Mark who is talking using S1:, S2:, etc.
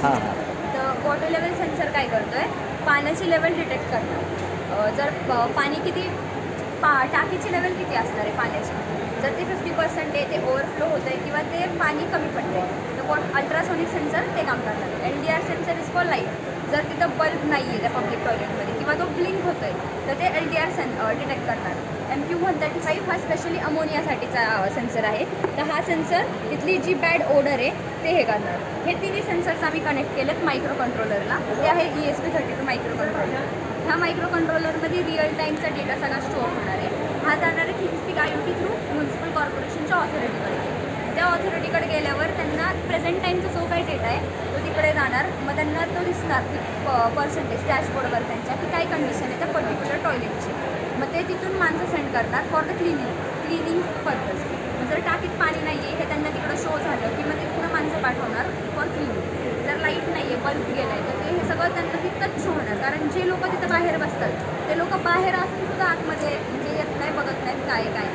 S1: हां
S2: तर water level sensor काय करतो आहे, पाण्याची लेवल डिटेक्ट करतो. जर पाणी किती टाकीची लेवल किती असणार आहे पाण्याची, जर ते 50% आहे, ते ओव्हरफ्लो होतं आहे किंवा ते पाणी कमी पडतं आहे, तर अल्ट्रासोनिक सेन्सर ते काम करतात. LDR sensor is for light. जर तिथं बल्ब नाही आहे त्या पब्लिक टॉयलेटमध्ये किंवा तो ब्लिंक होतो आहे, तर ते LDR डिटेक्ट करणार. MQ135 हा स्पेशली अमोनियासाठीचा सेन्सर आहे. तर हा सेन्सर तिथली जी बॅड ओडर आहे ते हे करणार. हे तिन्ही सेन्सर्स आम्ही कनेक्ट केलेत मायक्रो कंट्रोलरला. ते आहे ESP32 मायक्रो कंट्रोलर. ह्या मायक्रो कंट्रोलरमध्ये रिअल टाईमचा डेटा सगळा स्टोअर होणार आहे. हा जाणार आहे थिंगस्पीक IoT थ्रू म्युन्सिपल कॉर्पोरेशनच्या ऑथॉरिटीकडे. त्या ऑथॉरिटीकडे गेल्यावर त्यांना प्रेझेंट टाईमचा जो काही डेटा आहे तो तिकडे जाणार. मग त्यांना तो दिसणार पर्सेंटेज डॅशबोर्डवर त्यांच्या की काय कंडिशन आहे त्या पर्टिक्युलर टॉयलेटची. मग ते तिथून माणसं सेंड करणार फॉर द क्लिनिंग पर्पज. जर टाकीत पाणी नाही आहे हे त्यांना तिकडं शो झालं की मग तिकडं माणसं पाठवणार फॉर क्लिनिंग. जर लाईट नाही आहे, बल्ब गेला आहे, तर ते हे सगळं त्यांना तिथंच शो होणार. कारण जे लोक तिथं बाहेर बसतात ते लोक बाहेर असून सुद्धा आतमध्ये म्हणजे येत नाही, बघत नाहीत काय काय